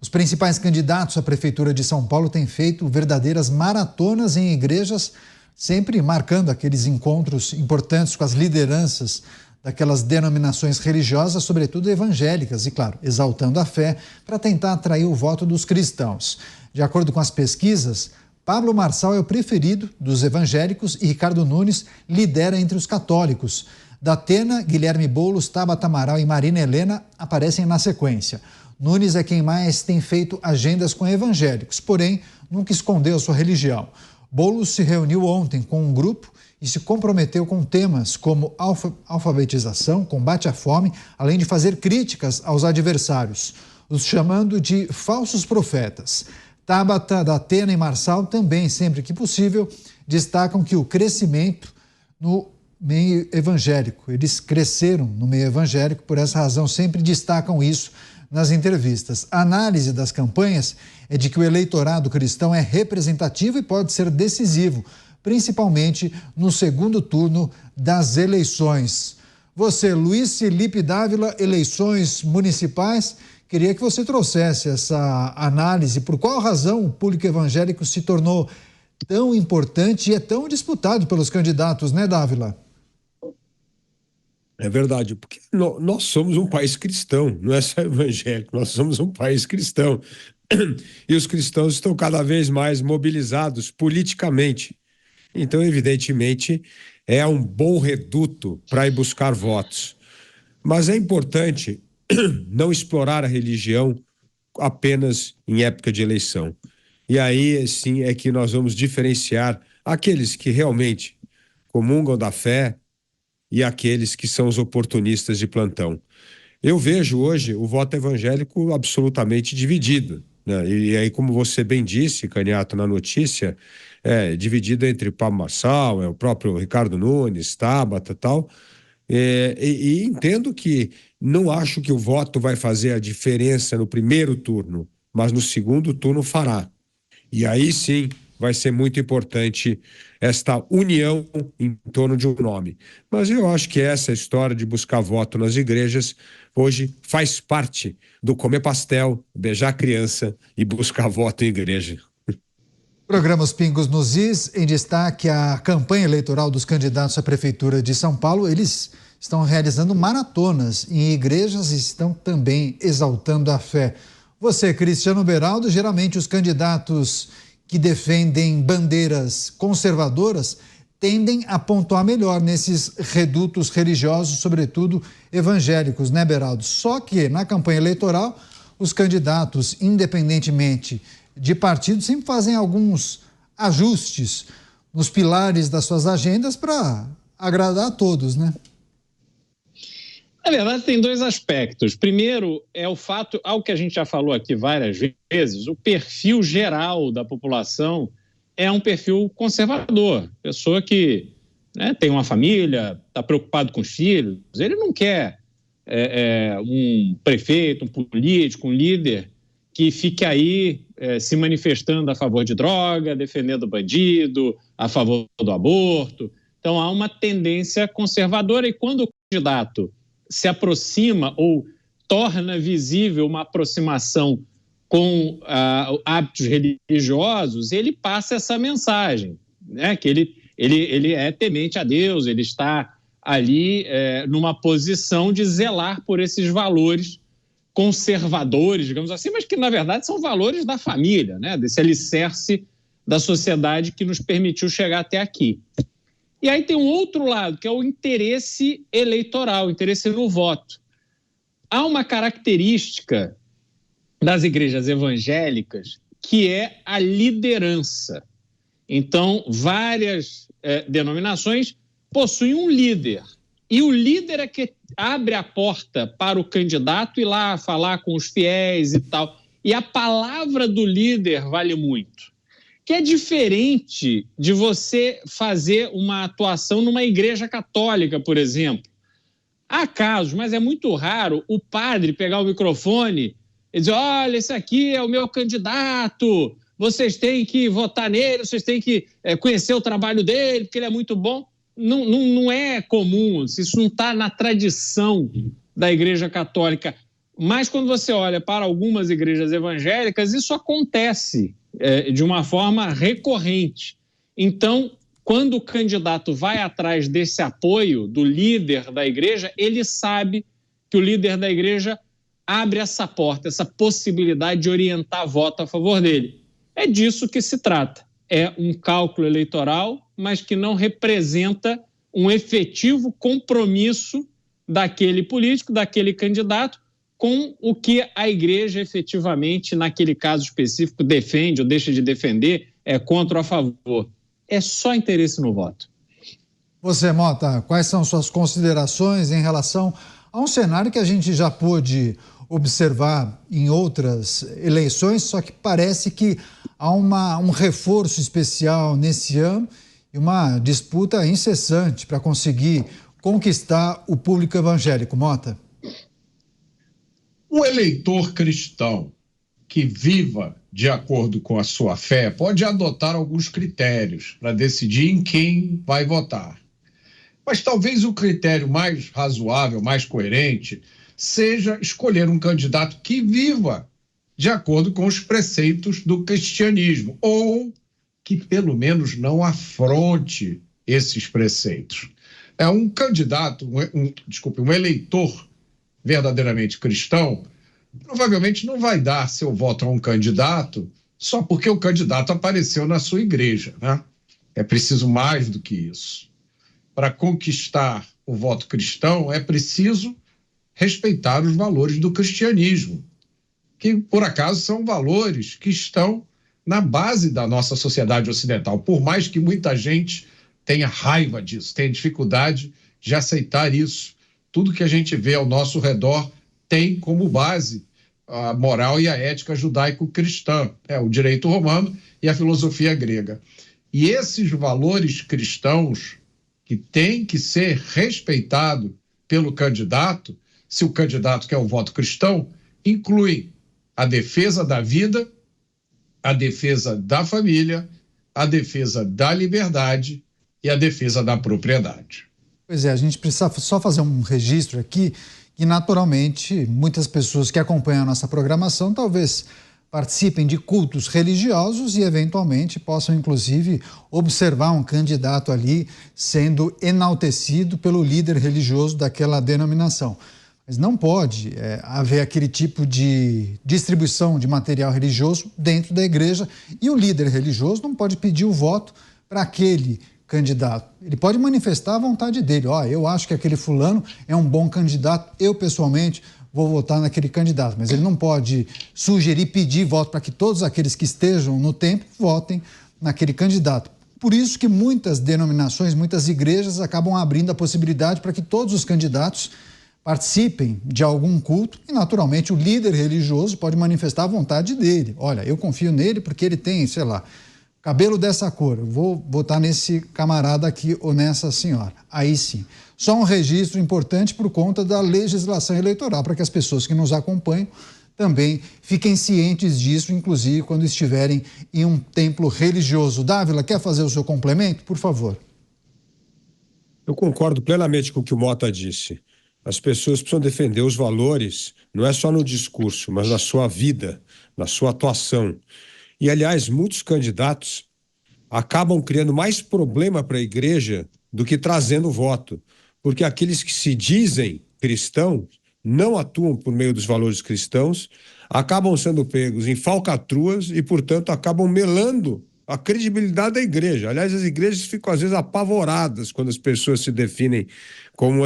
Os principais candidatos à Prefeitura de São Paulo têm feito verdadeiras maratonas em igrejas, sempre marcando aqueles encontros importantes com as lideranças daquelas denominações religiosas, sobretudo evangélicas, e, claro, exaltando a fé para tentar atrair o voto dos cristãos. De acordo com as pesquisas, Pablo Marçal é o preferido dos evangélicos e Ricardo Nunes lidera entre os católicos. Datena, Guilherme Boulos, Tabata Amaral e Marina Helena aparecem na sequência. Nunes é quem mais tem feito agendas com evangélicos, porém nunca escondeu sua religião. Boulos se reuniu ontem com um grupo e se comprometeu com temas como alfabetização, combate à fome, além de fazer críticas aos adversários, os chamando de falsos profetas. Tabata, Datena e Marçal também, sempre que possível, destacam que o crescimento no meio evangélico. Eles cresceram no meio evangélico, por essa razão sempre destacam isso nas entrevistas. A análise das campanhas é de que o eleitorado cristão é representativo e pode ser decisivo, principalmente no segundo turno das eleições. Você, Luiz Felipe Dávila, eleições municipais, queria que você trouxesse essa análise. Por qual razão o público evangélico se tornou tão importante e é tão disputado pelos candidatos, né, Dávila? É verdade, porque nós somos um país cristão, não é só evangélico, nós somos um país cristão. E os cristãos estão cada vez mais mobilizados politicamente. Então, evidentemente, é um bom reduto para ir buscar votos. Mas é importante não explorar a religião apenas em época de eleição. E aí, sim, é que nós vamos diferenciar aqueles que realmente comungam da fé e aqueles que são os oportunistas de plantão. Eu vejo hoje o voto evangélico absolutamente dividido, né? E aí, como você bem disse, Caniato, na notícia, dividido entre Pablo Marçal, o próprio Ricardo Nunes, Tabata e tal, e entendo que não acho que o voto vai fazer a diferença no primeiro turno, mas no segundo turno fará. E aí sim vai ser muito importante esta união em torno de um nome. Mas eu acho que essa história de buscar voto nas igrejas hoje faz parte do comer pastel, beijar criança e buscar voto em igreja. Programa Os Pingos nos Is, em destaque a campanha eleitoral dos candidatos à Prefeitura de São Paulo. Eles estão realizando maratonas em igrejas e estão também exaltando a fé. Você, Cristiano Beraldo, geralmente os candidatos que defendem bandeiras conservadoras tendem a pontuar melhor nesses redutos religiosos, sobretudo evangélicos, né, Beraldo? Só que na campanha eleitoral, os candidatos, independentemente de partido, sempre fazem alguns ajustes nos pilares das suas agendas para agradar a todos, né? Na verdade, tem dois aspectos. Primeiro, é o fato, algo que a gente já falou aqui várias vezes, o perfil geral da população é um perfil conservador. Pessoa que tem uma família, está preocupado com os filhos, ele não quer um prefeito, um político, um líder que fique aí se manifestando a favor de droga, defendendo o bandido, a favor do aborto. Então, há uma tendência conservadora e quando o candidato se aproxima ou torna visível uma aproximação com hábitos religiosos, ele passa essa mensagem, né? Que ele é temente a Deus, ele está ali numa posição de zelar por esses valores conservadores, digamos assim, mas que na verdade são valores da família, né? Desse alicerce da sociedade que nos permitiu chegar até aqui. E aí tem um outro lado, que é o interesse eleitoral, o interesse no voto. Há uma característica das igrejas evangélicas que é a liderança. Então, várias denominações possuem um líder. E o líder é que abre a porta para o candidato ir lá falar com os fiéis e tal. E a palavra do líder vale muito. Que é diferente de você fazer uma atuação numa igreja católica, por exemplo. Há casos, mas é muito raro, o padre pegar o microfone e dizer, olha, esse aqui é o meu candidato, vocês têm que votar nele, vocês têm que conhecer o trabalho dele, porque ele é muito bom. Não é comum, isso não está na tradição da igreja católica. Mas quando você olha para algumas igrejas evangélicas, isso acontece de uma forma recorrente. Então, quando o candidato vai atrás desse apoio do líder da igreja, ele sabe que o líder da igreja abre essa porta, essa possibilidade de orientar voto a favor dele. É disso que se trata. É um cálculo eleitoral, mas que não representa um efetivo compromisso daquele político, daquele candidato, com o que a igreja efetivamente, naquele caso específico, defende ou deixa de defender, é contra ou a favor. É só interesse no voto. Você, Mota, quais são suas considerações em relação a um cenário que a gente já pôde observar em outras eleições, só que parece que há um reforço especial nesse ano e uma disputa incessante para conseguir conquistar o público evangélico, Mota? O eleitor cristão que viva de acordo com a sua fé pode adotar alguns critérios para decidir em quem vai votar. Mas talvez o critério mais razoável, mais coerente, seja escolher um candidato que viva de acordo com os preceitos do cristianismo, ou que pelo menos não afronte esses preceitos. É um candidato, um eleitor verdadeiramente cristão, provavelmente não vai dar seu voto a um candidato só porque o candidato apareceu na sua igreja, né? É preciso mais do que isso. Para conquistar o voto cristão, é preciso respeitar os valores do cristianismo, que, por acaso, são valores que estão na base da nossa sociedade ocidental, por mais que muita gente tenha raiva disso, tenha dificuldade de aceitar isso. Tudo que a gente vê ao nosso redor tem como base a moral e a ética judaico-cristã, o direito romano e a filosofia grega. E esses valores cristãos que têm que ser respeitados pelo candidato, se o candidato quer o voto cristão, incluem a defesa da vida, a defesa da família, a defesa da liberdade e a defesa da propriedade. Pois é, a gente precisa só fazer um registro aqui que, naturalmente, muitas pessoas que acompanham a nossa programação talvez participem de cultos religiosos e, eventualmente, possam, inclusive, observar um candidato ali sendo enaltecido pelo líder religioso daquela denominação. Mas não pode haver aquele tipo de distribuição de material religioso dentro da igreja e o líder religioso não pode pedir o voto para aquele candidato. Ele pode manifestar a vontade dele. Eu acho que aquele fulano é um bom candidato, eu pessoalmente vou votar naquele candidato, mas ele não pode sugerir, pedir voto para que todos aqueles que estejam no templo votem naquele candidato. Por isso que muitas denominações, muitas igrejas acabam abrindo a possibilidade para que todos os candidatos participem de algum culto e, naturalmente, o líder religioso pode manifestar a vontade dele. Olha, eu confio nele porque ele tem, sei lá, cabelo dessa cor, eu vou votar nesse camarada aqui ou nessa senhora. Aí sim. Só um registro importante por conta da legislação eleitoral, para que as pessoas que nos acompanham também fiquem cientes disso, inclusive quando estiverem em um templo religioso. Dávila, quer fazer o seu complemento, por favor? Eu concordo plenamente com o que o Mota disse. As pessoas precisam defender os valores, não é só no discurso, mas na sua vida, na sua atuação. E, aliás, muitos candidatos acabam criando mais problema para a igreja do que trazendo voto, porque aqueles que se dizem cristãos não atuam por meio dos valores cristãos, acabam sendo pegos em falcatruas e, portanto, acabam melando a credibilidade da igreja. Aliás, as igrejas ficam, às vezes, apavoradas quando as pessoas se definem como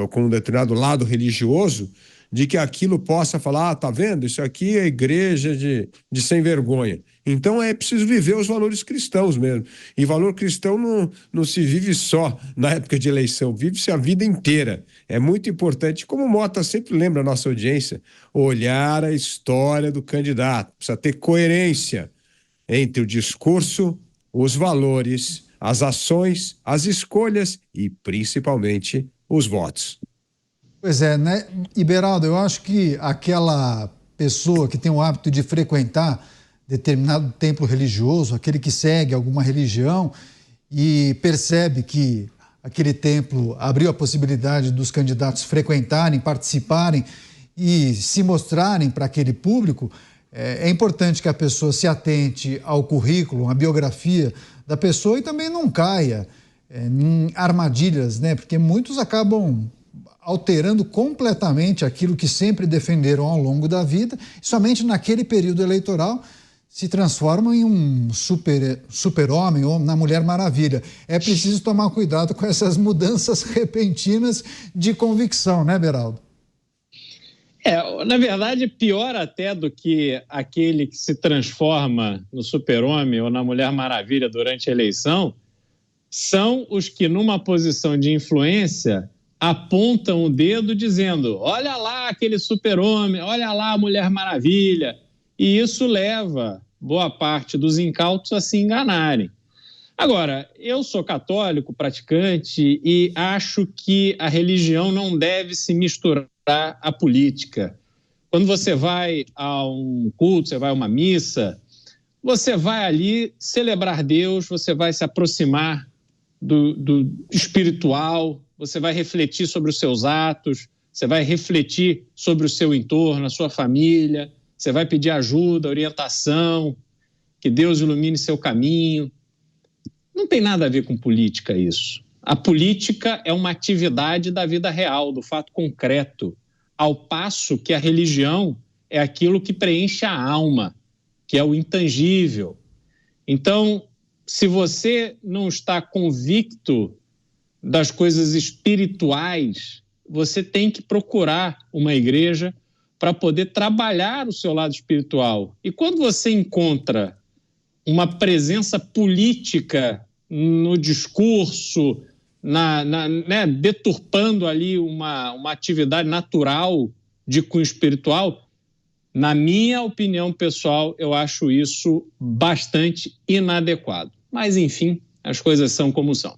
com um determinado lado religioso, de que aquilo possa falar, tá vendo? Isso aqui é igreja de sem vergonha. Então é preciso viver os valores cristãos mesmo. E valor cristão não se vive só na época de eleição, vive-se a vida inteira. É muito importante, como o Mota sempre lembra a nossa audiência, olhar a história do candidato. Precisa ter coerência entre o discurso, os valores, as ações, as escolhas e, principalmente, os votos. Pois é, né, Iberaldo, eu acho que aquela pessoa que tem o hábito de frequentar determinado templo religioso, aquele que segue alguma religião e percebe que aquele templo abriu a possibilidade dos candidatos frequentarem, participarem e se mostrarem para aquele público, é importante que a pessoa se atente ao currículo, à biografia da pessoa e também não caia em armadilhas, né? Porque muitos acabam alterando completamente aquilo que sempre defenderam ao longo da vida e somente naquele período eleitoral se transformam em um super-homem ou na Mulher Maravilha. É preciso tomar cuidado com essas mudanças repentinas de convicção, né, Beraldo? Na verdade, pior até do que aquele que se transforma no super-homem ou na Mulher Maravilha durante a eleição, são os que, numa posição de influência, apontam o dedo dizendo: olha lá aquele super-homem, olha lá a Mulher Maravilha. E isso leva boa parte dos incautos a se enganarem. Agora, eu sou católico, praticante, e acho que a religião não deve se misturar à política. Quando você vai a um culto, você vai a uma missa, você vai ali celebrar Deus, você vai se aproximar do espiritual, você vai refletir sobre os seus atos, você vai refletir sobre o seu entorno, a sua família, você vai pedir ajuda, orientação, que Deus ilumine seu caminho. Não tem nada a ver com política isso. A política é uma atividade da vida real, do fato concreto, ao passo que a religião é aquilo que preenche a alma, que é o intangível. Então, se você não está convicto das coisas espirituais, você tem que procurar uma igreja para poder trabalhar o seu lado espiritual. E quando você encontra uma presença política no discurso, né, deturpando ali uma atividade natural de cunho espiritual, na minha opinião pessoal, eu acho isso bastante inadequado. Mas, enfim, as coisas são como são.